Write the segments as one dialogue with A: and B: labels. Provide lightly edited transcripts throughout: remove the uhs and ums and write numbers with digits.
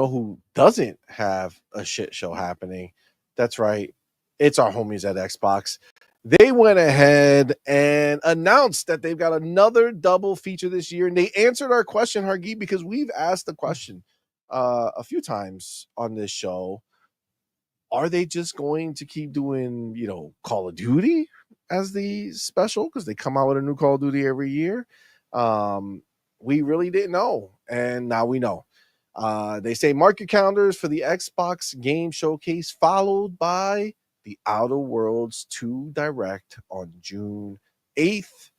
A: know who doesn't have a shit show happening? That's right. It's our homies at Xbox. They went ahead and announced that they've got another double feature this year. And they answered our question, Hargeet, because we've asked the question a few times on this show. Are they just going to keep doing, Call of Duty as the special? Because they come out with a new Call of Duty every year. We really didn't know. And now we know. They say mark your calendars for the Xbox Game Showcase, followed by the Outer Worlds 2 Direct on June 8th.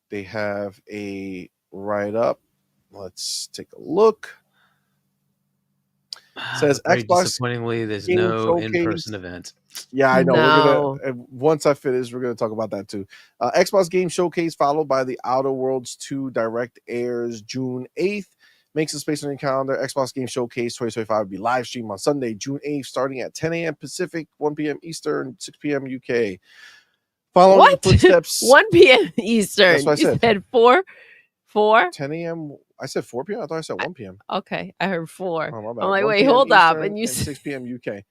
A: They have a write-up. Let's take a look. Says
B: Very
A: Xbox
B: disappointingly, there's
A: Game
B: no
A: Showcase.
B: in-person event.
A: Yeah, I know.
C: No.
A: We're gonna once I finish, we're gonna talk about that too. Xbox Game Showcase followed by the Outer Worlds 2 Direct airs June 8th. Make some space on your calendar. Xbox Game Showcase 2025 will be live streamed on Sunday, June 8th, starting at 10 a.m. Pacific, 1 p.m. Eastern, 6 p.m. UK. Following
C: What?
A: footsteps.
C: 1 p.m. Eastern.
A: That's what I said.
C: You said 4?
A: 10 a.m. I said 4 p.m. I thought I said 1 p.m.
C: Okay, I heard 4.
A: Oh, my bad.
C: I'm like,
A: 1
C: wait,
A: p.m.
C: hold up.
A: Eastern
C: And you
A: and 6 p.m. UK.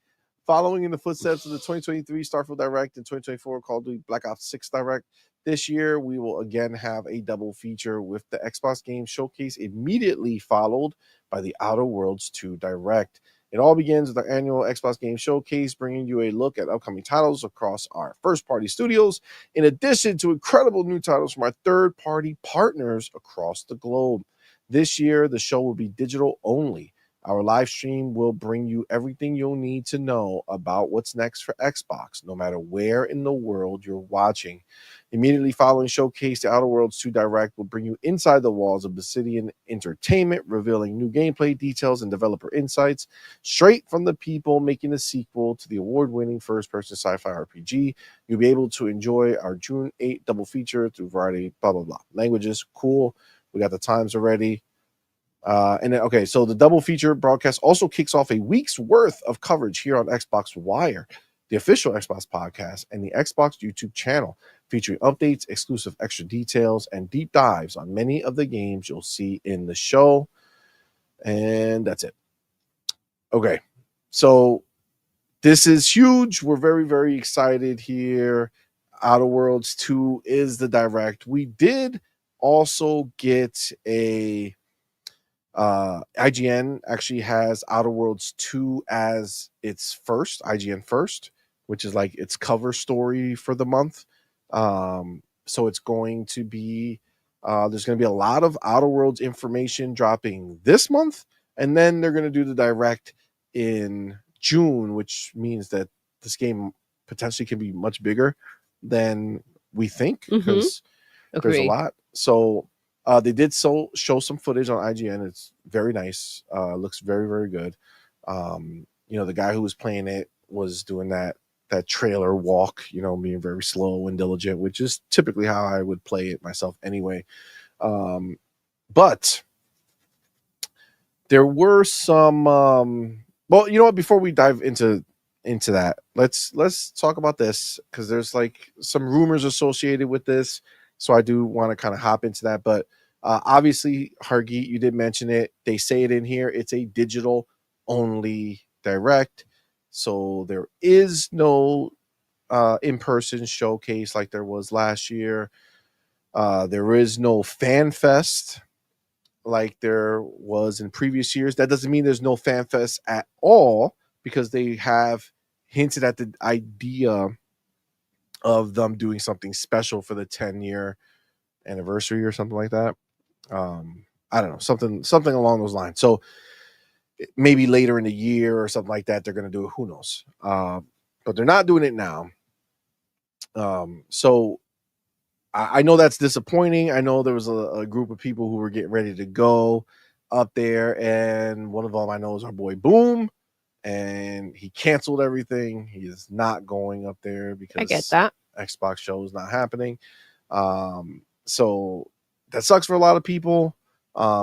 A: Following in the footsteps of the 2023 Starfield Direct and 2024 Call of Duty Black Ops 6 Direct, this year we will again have a double feature with the Xbox Game Showcase immediately followed by the Outer Worlds 2 Direct. It all begins with our annual Xbox Game Showcase, bringing you a look at upcoming titles across our first-party studios, in addition to incredible new titles from our third-party partners across the globe. This year, the show will be digital only. Our live stream will bring you everything you'll need to know about what's next for Xbox, no matter where in the world you're watching. Immediately following Showcase, the Outer Worlds 2 Direct will bring you inside the walls of Obsidian Entertainment, revealing new gameplay details and developer insights straight from the people making the sequel to the award-winning first-person sci-fi RPG. You'll be able to enjoy our June 8th double feature through a variety, blah, blah, blah. Languages, cool. We got the times already. So the double feature broadcast also kicks off a week's worth of coverage here on Xbox Wire, the official Xbox podcast, and the Xbox YouTube channel, featuring updates, exclusive extra details, and deep dives on many of the games you'll see in the show. And that's it. Okay, so this is huge. We're very, very excited here. Outer Worlds 2 is the direct. We did also get a IGN actually has Outer Worlds 2 as its first, IGN first, which is like its cover story for the month. So it's going to be, there's going to be a lot of Outer Worlds information dropping this month, and then they're going to do the direct in June, which means that this game potentially can be much bigger than we think, because there's a lot. So they did show some footage on IGN. It's very nice. Looks very, very good. The guy who was playing it was doing that trailer walk, being very slow and diligent, which is typically how I would play it myself anyway. But there were some well, you know what, before we dive into that, let's talk about this, because there's like some rumors associated with this. So I do want to kind of hop into that. But obviously, Hargeet, you did mention it. They say it in here. It's a digital only direct. So there is no in-person showcase like there was last year. There is no fan fest like there was in previous years. That doesn't mean there's no fan fest at all, because they have hinted at the idea of them doing something special for the 10-year anniversary or something like that. I don't know, something along those lines. So maybe later in the year or something like that, they're going to do it. Who knows? But they're not doing it now. So I know that's disappointing. I know there was a group of people who were getting ready to go up there, and one of them I know is our boy Boom, and he canceled everything. He is not going up there because
C: I get that.
A: Xbox show is not happening. So that sucks for a lot of people.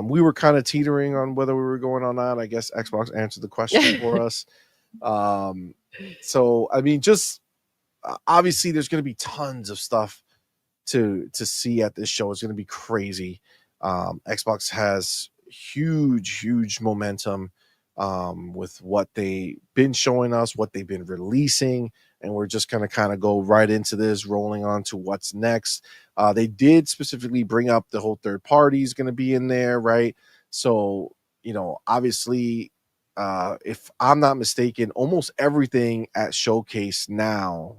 A: We were kind of teetering on whether we were going or not. I guess Xbox answered the question for us. So I mean, just obviously there's going to be tons of stuff to see at this show. It's going to be crazy. Xbox has huge momentum. with what they've been showing us, what they've been releasing, and we're just going to kind of go right into this, rolling on to what's next. They did specifically bring up the whole third party is going to be in there, right? So, obviously, if I'm not mistaken, almost everything at Showcase now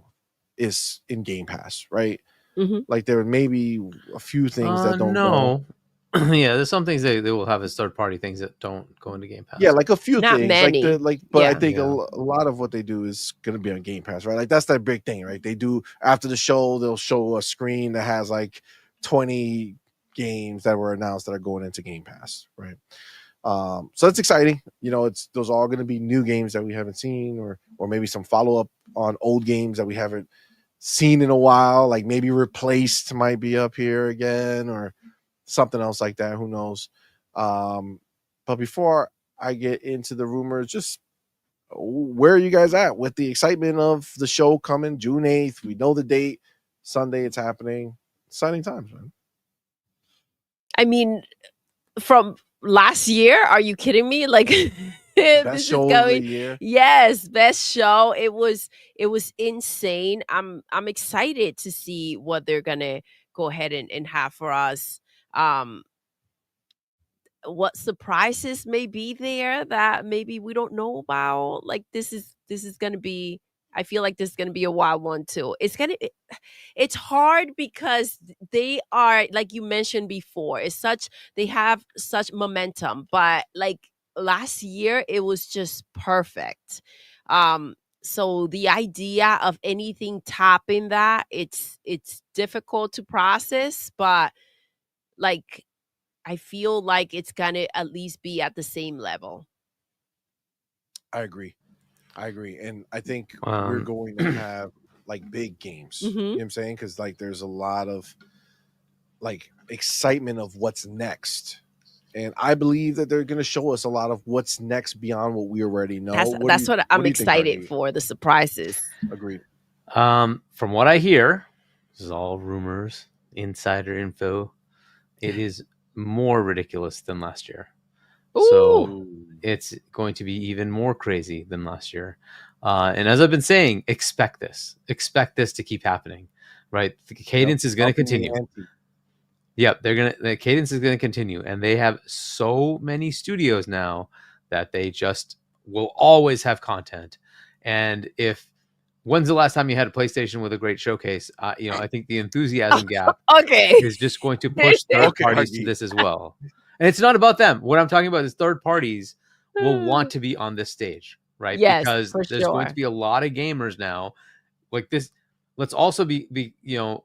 A: is in Game Pass, right?
C: Mhm.
A: Like there may be a few things that don't go.
B: No. Yeah, there's some things they will have as third party things that don't go into Game Pass.
A: Yeah, like a few
C: Not
A: things, like
C: many.
A: but I
C: Yeah.
A: think
B: Yeah.
A: a lot of what they do is going to be on Game Pass, right? Like that's that big thing, right? They do after the show, they'll show a screen that has like 20 games that were announced that are going into Game Pass, right? So that's exciting. It's those are all going to be new games that we haven't seen, or maybe some follow up on old games that we haven't seen in a while. Like maybe Replaced might be up here again, or something else like that. Who knows? But before I get into the rumors, just where are you guys at with the excitement of the show coming June 8th? We know the date. Sunday it's happening. Exciting times, man.
C: I mean, from last year, are you kidding me? Like
A: Best
C: this
A: show
C: is
A: of the
C: going.
A: year.
C: Yes, best show. It was insane. I'm excited to see what they're gonna go ahead and have for us. Um what surprises may be there that maybe we don't know about. Like this is gonna be, I feel like this is gonna be a wild one too. It's hard because they are, like you mentioned before, they have such momentum, but like last year it was just perfect. So the idea of anything topping that, it's difficult to process, but like I feel like it's gonna at least be at the same level.
A: I agree. And I think we're going to have like big games. You know
C: Mhm.
A: what I'm saying? Because like there's a lot of like excitement of what's next. And I believe that they're going to show us a lot of what's next beyond what we already know.
C: That's what I'm
A: do you think,
C: excited
A: Carnegie?
C: for, the surprises.
A: Agreed.
B: From what I hear, this is all rumors, insider info. It is more ridiculous than last year. So
C: Ooh.
B: it's going to be even more crazy than last year. And as I've been saying, expect this to keep happening, right? The cadence is going to continue. Yep, the cadence is going to continue, and they have so many studios now that they just will always have content. And when's the last time you had a PlayStation with a great showcase? I think the enthusiasm gap
C: Okay.
B: is just going to push third
A: Okay,
B: parties to
A: Huggy.
B: this as well. And it's not about them. What I'm talking about is third parties will want to be on this stage, right?
C: Yes,
B: Because
C: for
B: there's going
C: sure.
B: to be a lot of gamers now like this. Let's also be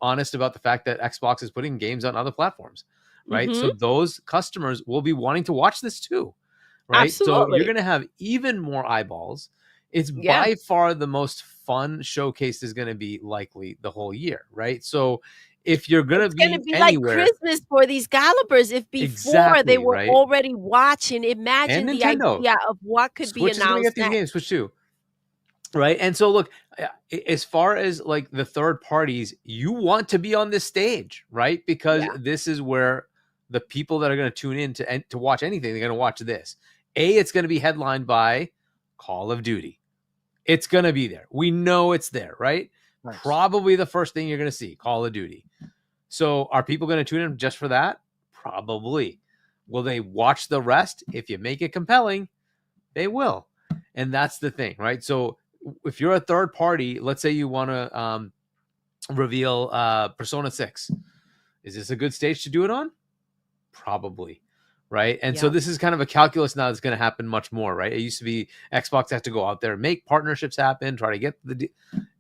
B: honest about the fact that Xbox is putting games on other platforms, right?
C: Mhm.
B: So those customers will be wanting to watch this too, right? So you're
C: Absolutely.
B: going to have even more eyeballs. It's
C: Yeah.
B: by far the most fun showcase is going to be likely the whole year, right? So if you're going to
C: It's gonna
B: be
C: be like
B: anywhere,
C: Christmas for these gallopers. If before they
B: exactly,
C: were
B: right?
C: already watching, imagine
B: And
C: the
B: Nintendo,
C: idea of what could be
B: Switch is going to
C: announced
B: get these
C: next.
B: games, Switch 2. Right. And so look, as far as like the third parties, you want to be on this stage, right? Because
C: Yeah.
B: this is where the people that are going to tune in to watch anything, they're going to watch this. It's going to be headlined by Call of Duty. It's going to be there. We know it's there, right?
A: Nice.
B: Probably the first thing you're going to see, Call of Duty. So are people going to tune in just for that? Probably. Will they watch the rest? If you make it compelling, they will. And that's the thing, right? So if you're a third party, let's say you want to reveal Persona 6, is this a good stage to do it on? Probably, right? And so
C: Yep.
B: this is kind of a calculus now that's going to happen much more, right? It used to be Xbox had to go out there and make partnerships happen, try to get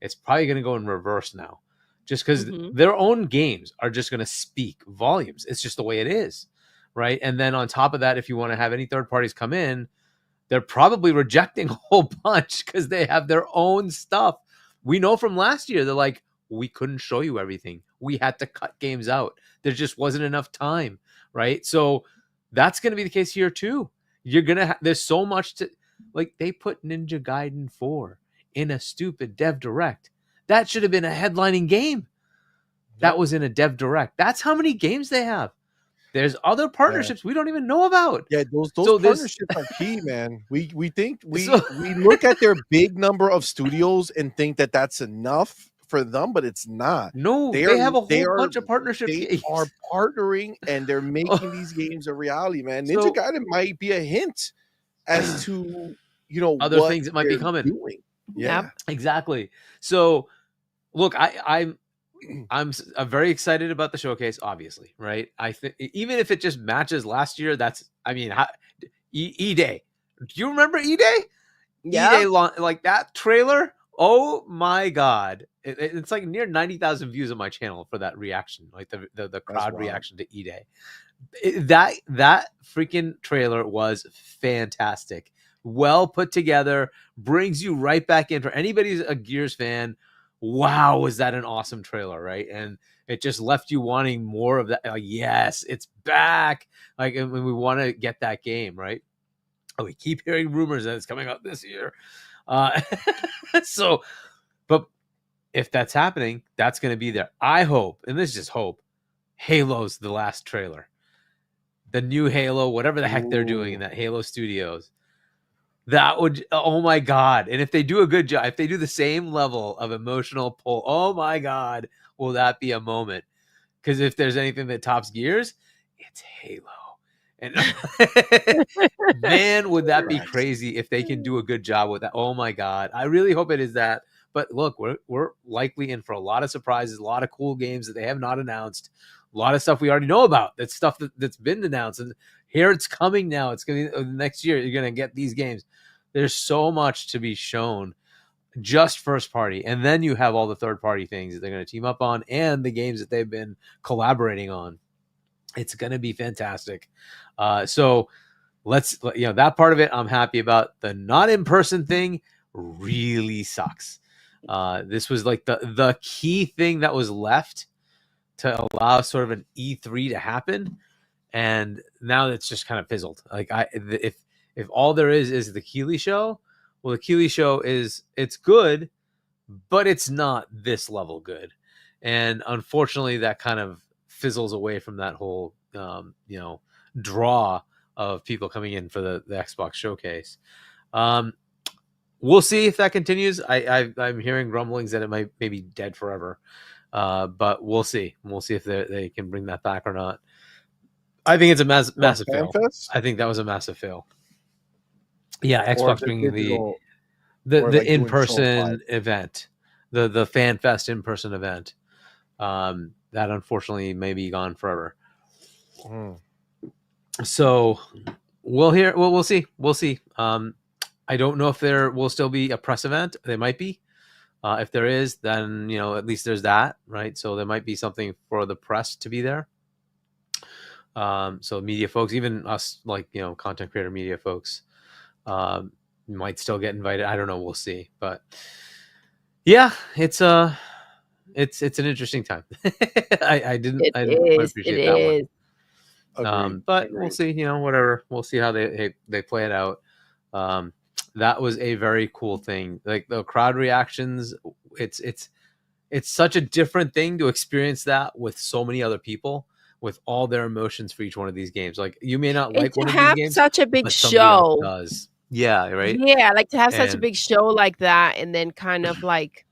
B: it's probably going to go in reverse now, just because their own games are just going to speak volumes. It's just the way it is, right? And then on top of that, if you want to have any third parties come in, they're probably rejecting a whole bunch because they have their own stuff. We know from last year, they're like, we couldn't show you everything. We had to cut games out. There just wasn't enough time, right? So that's going to be the case here too. You're going to there's so much to, like they put Ninja Gaiden 4 in a stupid dev direct. That should have been a headlining game. That was in a dev direct. That's how many games they have. there's other partnerships we don't even know about.
A: Yeah, those
B: So
A: partnerships are key, man. We think
B: So-
A: we look at their big number of studios and think that that's enough for them, but it's not.
B: No,
A: They
B: they have a whole
A: are
B: bunch of partnership
A: they
B: games.
A: are partnering and they're making these games a reality, man. Ninja
B: So-
A: Gaiden might be a hint as to
B: Other
A: what
B: things that might be
A: they're
B: coming.
A: doing. Yeah,
B: Exactly. So look, I'm very excited about the showcase, obviously, right? I think even if it just matches last year, that's, I mean, E-Day. Do you remember E-Day?
C: Yeah.
B: E-Day, like that trailer. Oh my God. It's like near 90,000 views on my channel for that reaction, like the crowd reaction to E-Day. That freaking trailer was fantastic. Well put together, brings you right back in. For anybody who's a Gears fan, wow, was that an awesome trailer, right? And it just left you wanting more of that. Like, yes, it's back. Like, and we want to get that game, right? Oh, we keep hearing rumors that it's coming out this year. So, but if that's happening, that's going to be there. I hope, and this is just hope, Halo's the last trailer. The new Halo, whatever the heck they're doing in that Halo Studios. That would, oh my God. And if they do a good job, if they do the same level of emotional pull, oh my God, will that be a moment? Because if there's anything that tops Gears, it's Halo. And man, would that be crazy if they can do a good job with that. Oh my God. I really hope it is that. But look, we're likely in for a lot of surprises, a lot of cool games that they have not announced, a lot of stuff we already know about. That's stuff that's been announced. And here it's coming now. It's going to next year. You're going to get these games. There's so much to be shown, just first party. And then you have all the third party things that they're going to team up on and the games that they've been collaborating on. It's going to be fantastic. So let's, that part of it I'm happy about. The not in person thing really sucks. This was like the key thing that was left to allow sort of an E3 to happen. And now it's just kind of fizzled. Like if all there is the Keighley show, well, the Keighley show it's good, but it's not this level good. And unfortunately that kind of fizzles away from that whole, draw of people coming in for the Xbox showcase. We'll see if that continues. I'm hearing grumblings that it might maybe dead forever. But we'll see. We'll see if they can bring that back or not. I think it's a massive fail. I think that was a massive fail. Yeah, Xbox bringing the in-person event, the Fan Fest in-person event. That unfortunately may be gone forever. So we'll see. We'll see. I don't know if there will still be a press event. There might be. If there is, then at least there's that, right? So there might be something for the press to be there. So media folks, even us, like content creator media folks, might still get invited. I don't know. We'll see. But yeah, it's an interesting time. I didn't appreciate that one. But we'll see. Whatever. We'll see how they play it out. That was a very cool thing. Like the crowd reactions, it's such a different thing to experience that with so many other people, with all their emotions for each one of these games. Like you may not like one of these games,
C: such a big
B: but
C: show
B: does. Yeah, right.
C: Yeah, like to have such a big show like that, and then kind of like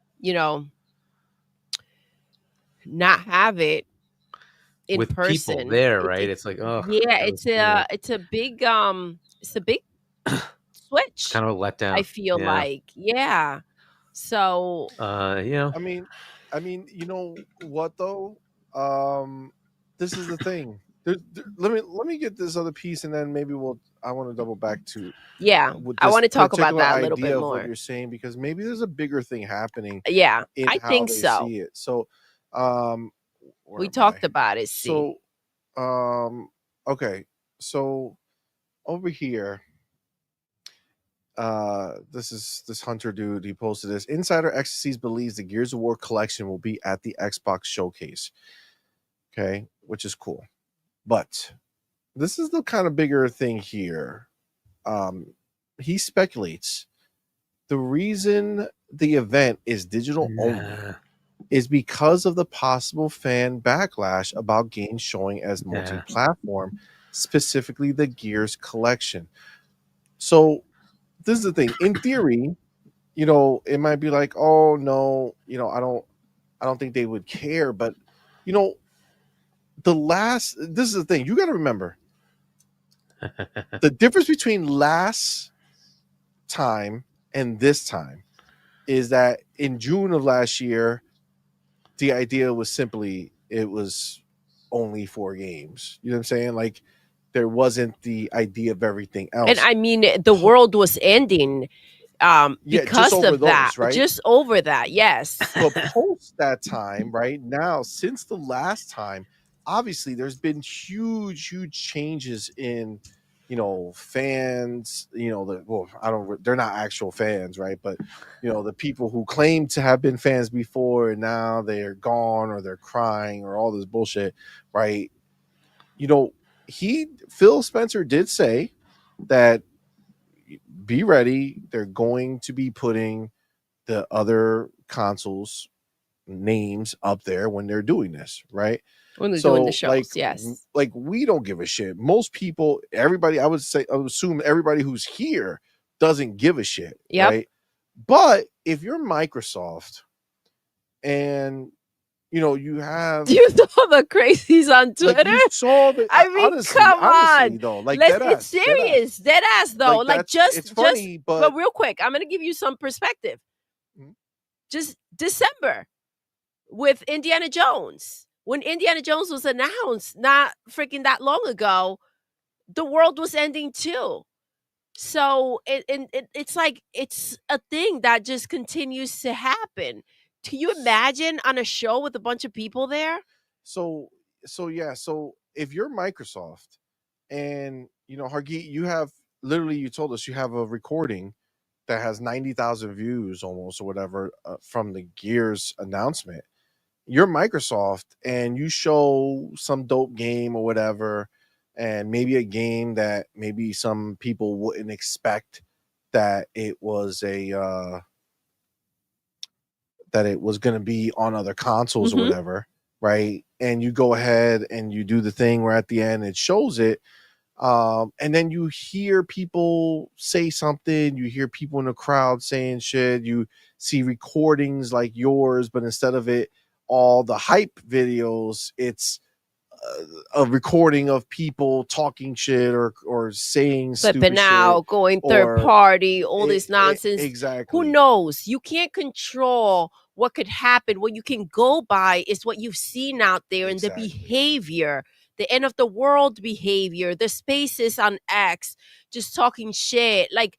C: not have it in
B: with
C: person
B: people there, right? It's like, oh
C: yeah, it's a big switch.
B: Kind of a letdown.
C: I feel like, yeah. So
A: I mean, you know what though? This is the thing. Let me get this other piece, and then maybe I want to double back to
C: I want to talk about that a little bit more.
A: What you're saying, because maybe there's a bigger thing happening.
C: Yeah,
A: I think so. See it. So,
C: we talked about it.
A: So, okay. So over here, this Hunter dude, he posted this. Insider Ecstasies believes the Gears of War collection will be at the Xbox showcase. Okay, which is cool. But this is the kind of bigger thing here. He speculates the reason the event is digital only is because of the possible fan backlash about games showing as multi-platform, specifically the Gears collection. So this is the thing. In theory, it might be like, oh no, I don't think they would care, but you know, this is the thing. You got to remember the difference between last time and this time is that in June of last year, the idea was simply it was only 4 games. You know what I'm saying? Like there wasn't the idea of everything else.
C: And I mean, the world was ending because
A: just over
C: of that.
A: those, right?
C: Just over that, yes.
A: But post that time, right now, since the last time, obviously there's been huge changes in fans, they're not actual fans, right? But the people who claim to have been fans before and now they're gone or they're crying or all this bullshit, right? Phil Spencer did say that be ready, they're going to be putting the other consoles names up there when they're doing this, right?
C: When they're doing the shows, yes.
A: Like we don't give a shit. Most people, everybody, I would assume everybody who's here doesn't give a shit, right? But if you're Microsoft and you have
C: you saw the crazies on Twitter.
A: Like you saw the,
C: I mean,
A: honestly,
C: come
A: honestly,
C: on,
A: though, like
C: it's serious, dead ass though. Like
A: it's funny,
C: but real quick, I'm gonna give you some perspective. Just December with Indiana Jones. When Indiana Jones was announced, not freaking that long ago, the world was ending too. So it's like it's a thing that just continues to happen. Can you imagine on a show with a bunch of people there?
A: So yeah. So if you're Microsoft and Hargeet, you have literally, you told us you have a recording that has 90,000 views almost or whatever from the Gears announcement. You're Microsoft and you show some dope game or whatever, and maybe a game that maybe some people wouldn't expect that it was that it was going to be on other consoles or whatever, right? And you go ahead and you do the thing where at the end it shows it, and then you hear people say something, you hear people in the crowd saying shit, you see recordings like yours, but instead of it all the hype videos, it's a recording of people talking shit or saying stupid
C: now
A: shit,
C: going third party, all this nonsense.
A: Exactly.
C: Who knows? You can't control what could happen. What you can go by is what you've seen out there and the behavior, the end of the world behavior, the spaces on X, just talking shit. Like,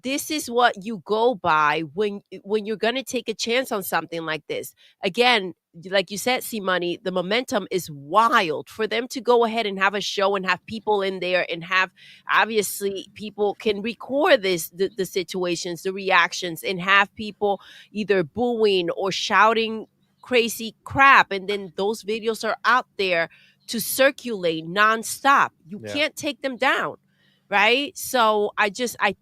C: this is what you go by when you're going to take a chance on something like this. Again, like you said, CMoney, the momentum is wild for them to go ahead and have a show and have people in there and have, obviously, people can record the situations, the reactions, and have people either booing or shouting crazy crap. And then those videos are out there to circulate nonstop. You can't take them down. Right. So I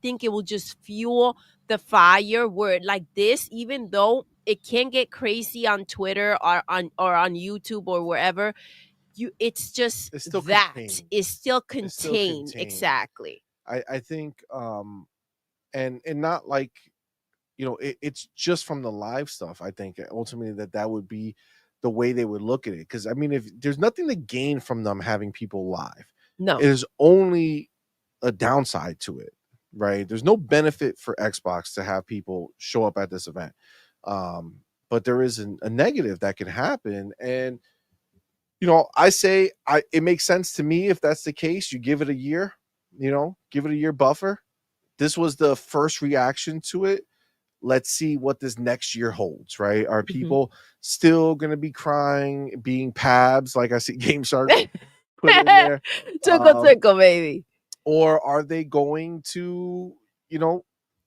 C: think it will just fuel the fire where like this, even though it can get crazy on Twitter or on YouTube or wherever, it's still contained. Exactly.
A: I think and not like it's just from the live stuff. I think ultimately that would be the way they would look at it, because I mean, if there's nothing to gain from them having people live,
C: no,
A: it is only a downside to it, right? There's no benefit for Xbox to have people show up at this event, but there is a negative that can happen. And I say it makes sense to me. If that's the case, you give it a year, give it a year buffer. This was the first reaction to it. Let's see what this next year holds, right? Are people still going to be crying, being pabs, like I see Game Shark put in there?
C: Tickle, baby.
A: Or are they going to,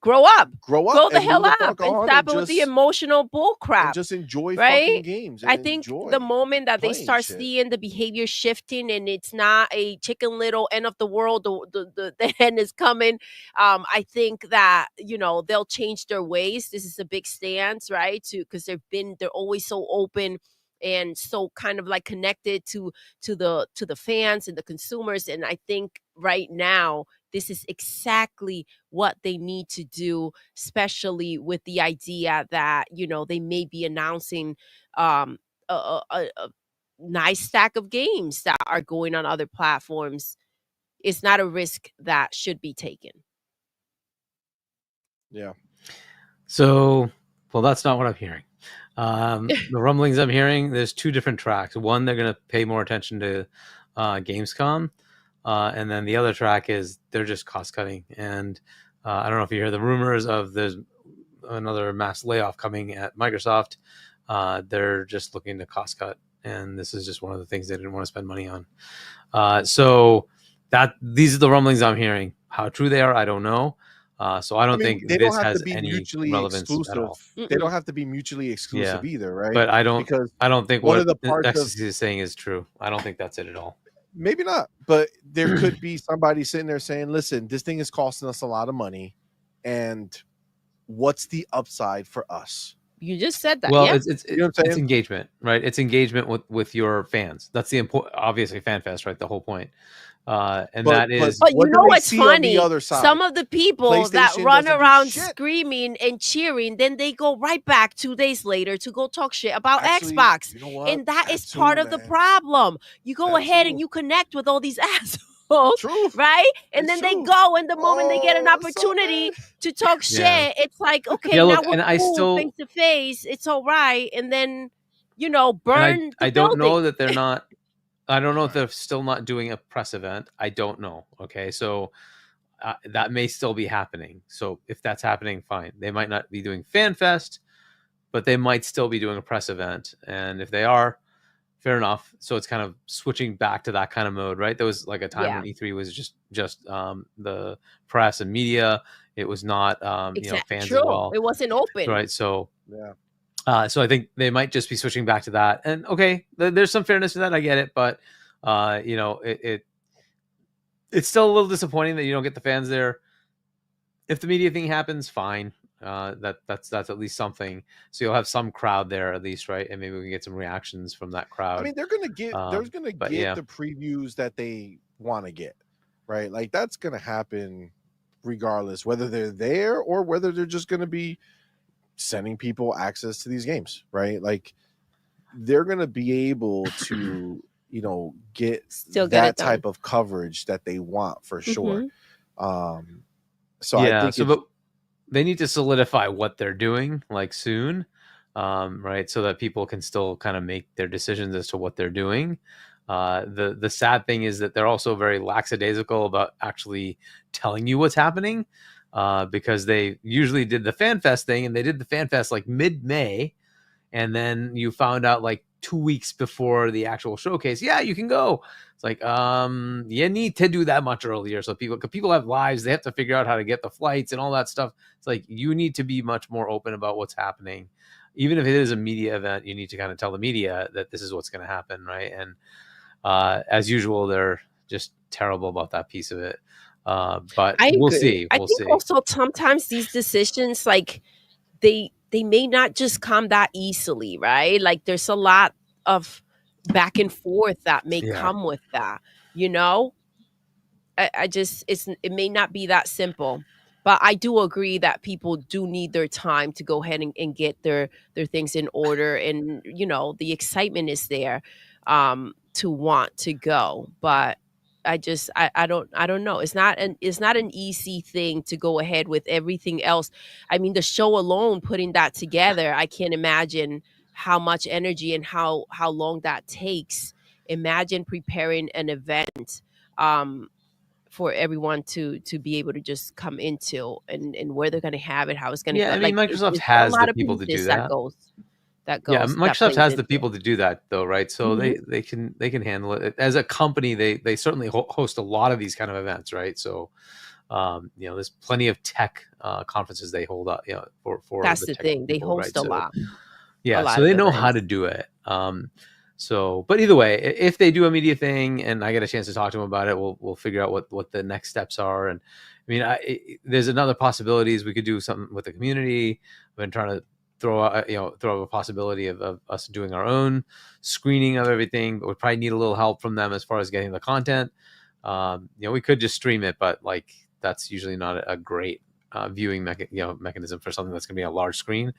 C: grow up.
A: Grow up
C: Grow the
A: and
C: hell
A: move the
C: up
A: fuck
C: and
A: on
C: stop
A: and
C: it with the
A: just
C: emotional bull crap.
A: enjoy fucking
C: Right?
A: games and
C: I think
A: enjoy
C: the moment that they
A: playing
C: start
A: shit.
C: seeing the behavior shifting and it's not a Chicken Little end of the world, the end is coming. I think that they'll change their ways. This is a big stance, right? Because they're always so open and so kind of like connected to the fans and the consumers. And I think right now this is exactly what they need to do, especially with the idea that they may be announcing a nice stack of games that are going on other platforms. It's not a risk that should be taken.
A: Yeah.
B: So, well, that's not what I'm hearing. The rumblings I'm hearing, there's two different tracks. One, they're going to pay more attention to Gamescom. And then the other track is they're just cost cutting. And I don't know if you hear the rumors of there's another mass layoff coming at Microsoft. They're just looking to cost cut. And this is just one of the things they didn't want to spend money on. So these are the rumblings I'm hearing. How true they are, I don't know. So I don't think
A: they
B: this
A: don't have
B: has
A: to be
B: any
A: mutually
B: relevance
A: exclusive.
B: at all.
A: They don't have to be mutually exclusive either, right?
B: But I don't think
A: one
B: what
A: of the parts
B: Ecstasy is saying is true. I don't think that's it at all.
A: Maybe not, but there could be somebody sitting there saying, listen, this thing is costing us a lot of money, and what's the upside for us?
C: You just said that.
B: Well,
C: yeah.
B: it's engagement, right? It's engagement with your fans. That's the important, obviously, FanFest, right? The whole point. But
C: you know what's funny? Some of the people that run around screaming and cheering, then they go right back 2 days later to go talk shit about Xbox. You know what? And that is part of the problem. You go ahead and you connect with all these assholes, right? And then they go, and the moment they get an opportunity to talk shit, it's like, okay, now we're cool face to face. It's all right. And then, burn
B: I don't know that they're not. I don't know if they're still not doing a press event. I don't know. Okay, so that may still be happening. So if that's happening, fine. They might not be doing FanFest, but they might still be doing a press event. And if they are, fair enough. So it's kind of switching back to that kind of mode, right? There was like a time when E3 was just the press and media. It was not fans as well.
C: It wasn't open,
B: right? So
A: yeah.
B: So I think they might just be switching back to that. And okay, there's some fairness to that. I get it, but it's still a little disappointing that you don't get the fans there. If the media thing happens, fine. That's at least something. So you'll have some crowd there at least, right? And maybe we can get some reactions from that crowd.
A: I mean, they're gonna get the previews that they want to get, right? Like that's gonna happen regardless, whether they're there or whether they're just gonna be sending people access to these games, right? Like they're going to be able to, get that type of coverage that they want for sure. So I think
B: but they need to solidify what they're doing like soon, right? So that people can still kind of make their decisions as to what they're doing. The sad thing is that they're also very lackadaisical about actually telling you what's happening. Because they usually did the FanFest thing, and they did the FanFest like mid-May, and then you found out like 2 weeks before the actual showcase, yeah, you can go. It's like, you need to do that much earlier. So people have lives, they have to figure out how to get the flights and all that stuff. It's like, you need to be much more open about what's happening. Even if it is a media event, you need to kind of tell the media that this is what's going to happen, right? And as usual, they're just terrible about that piece of it. But we'll see.
C: I think also sometimes these decisions, like they may not just come that easily, right? Like there's a lot of back and forth that may come with that. It may not be that simple. But I do agree that people do need their time to go ahead and get their things in order, and the excitement is there to want to go, but I don't know. It's not an easy thing to go ahead with everything else. I mean, the show alone, putting that together, I can't imagine how much energy and how long that takes. Imagine preparing an event for everyone to be able to just come into, and where they're going to have it, how it's going to
B: go. I mean, Microsoft has the people to do that. Microsoft has the people to do that though, right? So they can handle it. As a company, they certainly host a lot of these kind of events, right? So there's plenty of tech conferences they hold up, for
C: That's
B: the
C: the
B: tech
C: thing. They
B: people,
C: host
B: right?
C: a
B: So
C: lot.
B: yeah, so
C: Lot of
B: they know how
C: events.
B: to do it. So, but either way, if they do a media thing and I get a chance to talk to them about it, we'll figure out what the next steps are. And I mean, there's another possibilities we could do something with the community. I've been trying to throw out a possibility of us doing our own screening of everything, but we probably need a little help from them as far as getting the content. We could just stream it, but like that's usually not a great viewing mechanism for something that's going to be a large screen.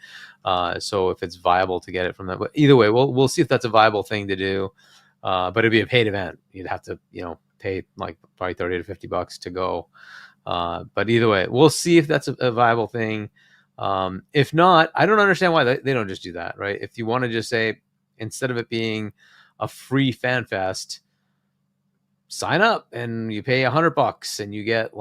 B: So if it's viable to get it from that, but either way, we'll see if that's a viable thing to do. But it'd be a paid event. You'd have to pay like probably $30 to $50 to go. But either way, we'll see if that's a viable thing. If not, I don't understand why they don't just do that, right? If you want to just say, instead of it being a free fan fest, sign up and you pay $100 and you get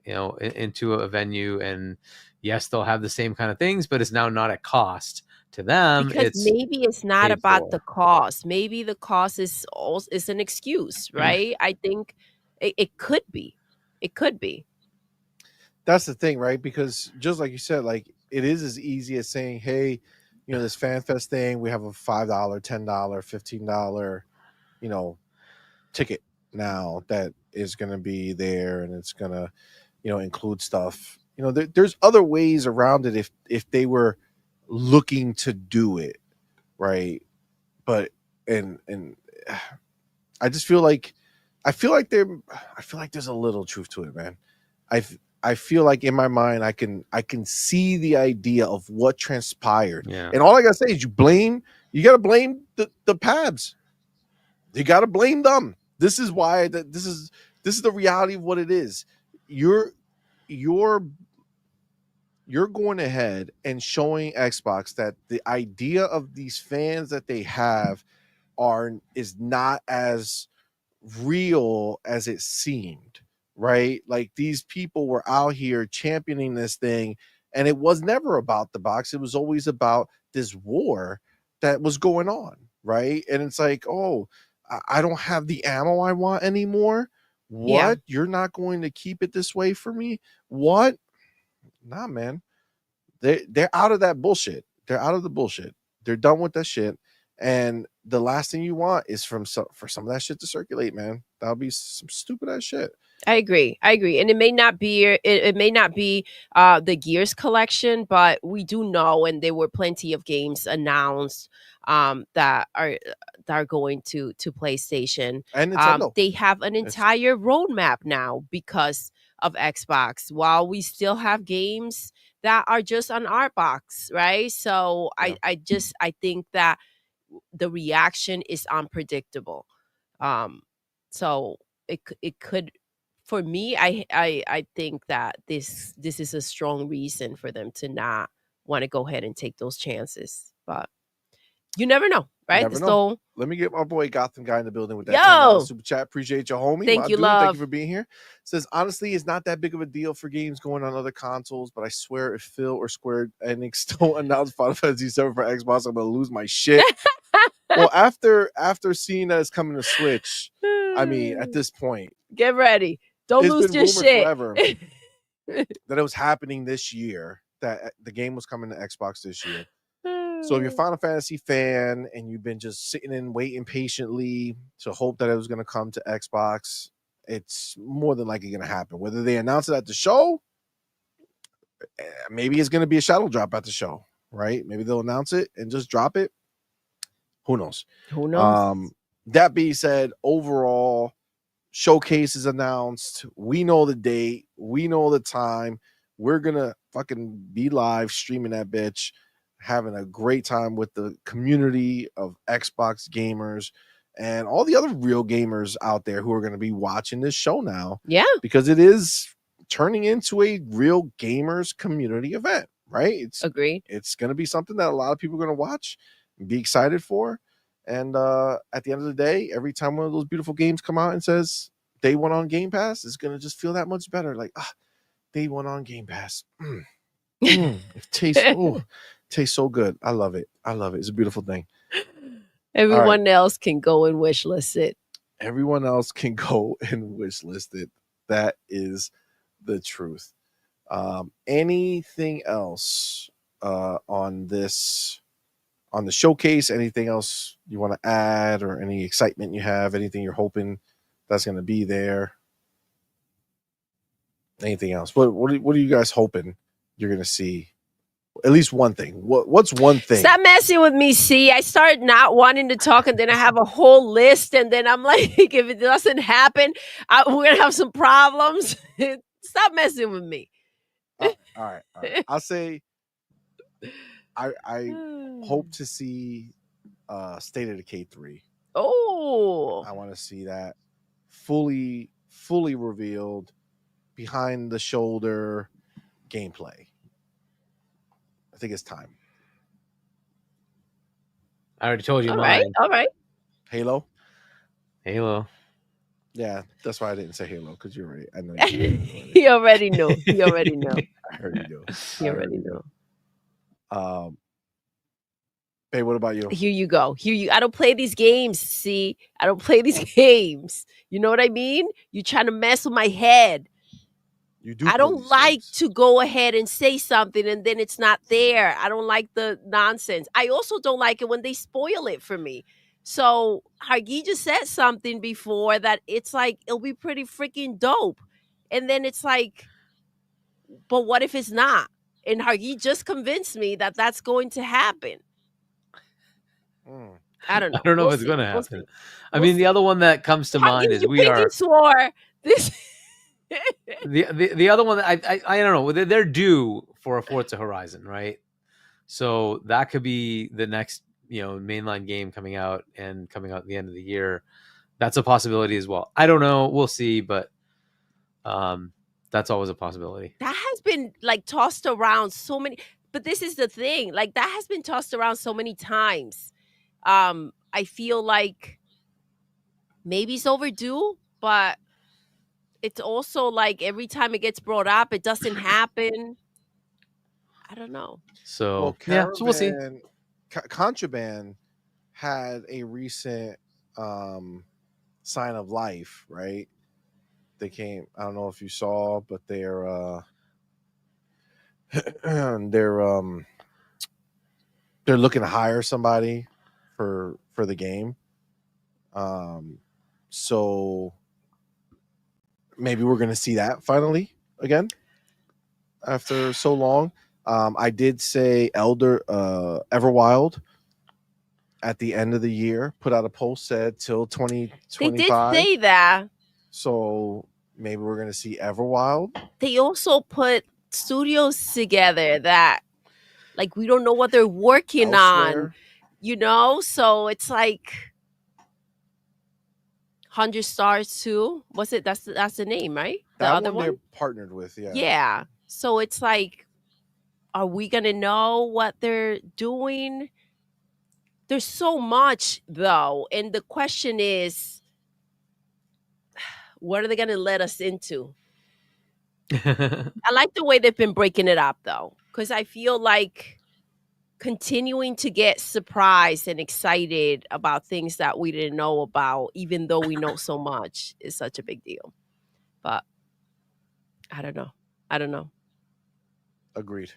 B: into a venue, and yes, they'll have the same kind of things, but it's now not a cost to them.
C: Because
B: It's
C: maybe it's not
B: paid
C: about
B: for.
C: the cost. Maybe the cost is an excuse, right? I think it could be. It could be.
A: That's the thing, right? Because just like you said, like it is as easy as saying, hey, this fan fest thing, we have a $5, $10, $15, ticket now that is going to be there, and it's going to, include stuff. There's other ways around it if they were looking to do it, right? But and I just feel like there's a little truth to it, man. I feel like in my mind I can see the idea of what transpired.
B: Yeah.
A: And all I gotta say is you gotta blame the Pabs. You gotta blame them. This is why this is the reality of what it is. You're going ahead and showing Xbox that the idea of these fans that they have is not as real as it seemed, right? Like these people were out here championing this thing, and it was never about the box. It was always about this war that was going on, right? And it's like, oh, I don't have the ammo I want anymore. What?
C: Yeah.
A: You're not going to keep it this way for me? What? Nah, man. They're out of that bullshit. They're out of the bullshit. They're done with that shit. And the last thing you want is for some of that shit to circulate, man. That'll be some stupid ass shit.
C: I agree. And it may not be the Gears collection, but we do know, and there were plenty of games announced that are going to PlayStation.
A: And Nintendo.
C: They have an entire roadmap now because of Xbox, while we still have games that are just on our box, right? So yeah. I think that the reaction is unpredictable. So it could, for me, I think that this is a strong reason for them to not want to go ahead and take those chances. But you never know, right?
A: Never know. Let me get my boy Gotham guy in the building with that $10 super chat. Appreciate you, homie.
C: Thank you,
A: dude.
C: love.
A: Thank you for being here. Says, honestly, it's not that big of a deal for games going on other consoles, but I swear if Phil or Square Enix don't announce Final Fantasy VII for Xbox, I'm going to lose my shit. Well, after seeing that it's coming to Switch, I mean, at this point,
C: get ready. Don't lose your shit.
A: Forever that it was happening this year, that the game was coming to Xbox this year. So if you're a Final Fantasy fan and you've been just sitting and waiting patiently to hope that it was going to come to Xbox, it's more than likely going to happen. Whether they announce it at the show, maybe it's going to be a shadow drop at the show, right? Maybe they'll announce it and just drop it. Who knows?
C: Who knows?
A: That being said, overall, showcase is announced. We know the date. We know the time. We're going to fucking be live streaming that bitch, having a great time with the community of Xbox gamers and all the other real gamers out there who are going to be watching this show now.
C: Yeah.
A: Because it is turning into a real gamers community event, right?
C: Agreed.
A: It's going to be something that a lot of people are going to watch and be excited for. And at the end of the day, every time one of those beautiful games come out and says day one on Game Pass, it's going to just feel that much better. Like, day one on Game Pass. It tastes so good. I love it. It's a beautiful thing.
C: Everyone else can go and wish list it.
A: Everyone else can go and wish list it. That is the truth. Anything else on the showcase? Anything else you want to add, or any excitement you have? Anything you're hoping that's going to be there? Anything else? What are you guys hoping you're going to see? At least one thing. What's one thing?
C: Stop messing with me, see. I start not wanting to talk, and then I have a whole list, and then I'm like, if it doesn't happen, we're going to have some problems. Stop messing with me.
A: All right. I'll say I hope to see State of Decay 3.
C: Oh.
A: I want to see that fully revealed, behind the shoulder gameplay. I think it's time.
B: I already told you
C: all
B: mine.
C: All right.
A: Halo.
B: Yeah,
A: that's why I didn't say Halo, because you already. I know
C: you already know. He already know.
A: I heard you do.
C: He already know.
A: Hey, what about you?
C: Here you go. I don't play these games. See, I don't play these games. You know what I mean? You're trying to mess with my head.
A: You do.
C: I don't like to go ahead and say something and then it's not there. I don't like the nonsense. I also don't like it when they spoil it for me. So Hargi just said something before that it's like, it'll be pretty freaking dope. And then it's like, but what if it's not? And Hargi just convinced me that that's going to happen. I don't know.
B: I don't know if it's going to happen. I mean,
C: see.
B: The other one that comes to mind is we are.
C: Swore this.
B: the other one that I don't know. They're due for a Forza Horizon, right? So that could be the next mainline game coming out at the end of the year. That's a possibility as well. I don't know. We'll see, but that's always a possibility.
C: That has been like tossed around so many. But this is the thing, like that has been tossed around so many times. I feel like maybe it's overdue, but it's also like every time it gets brought up, it doesn't happen. I don't know.
B: So so we'll see.
A: Contraband had a recent sign of life, right? They came. I don't know if you saw, but they're looking to hire somebody for the game. So maybe we're going to see that finally again after so long. I did say Everwild at the end of the year, put out a post, said till 2025.
C: They did say that.
A: So maybe we're going to see Everwild.
C: They also put studios together that like we don't know what they're working on, so it's like 100 Stars too. What's it? That's the name, right? The
A: that
C: other
A: one they're partnered with, yeah.
C: Yeah. So it's like, are we gonna know what they're doing? There's so much though, and the question is, what are they gonna let us into? I like the way they've been breaking it up though, because I feel like continuing to get surprised and excited about things that we didn't know about, even though we know so much, is such a big deal. But I don't know.
A: Agreed.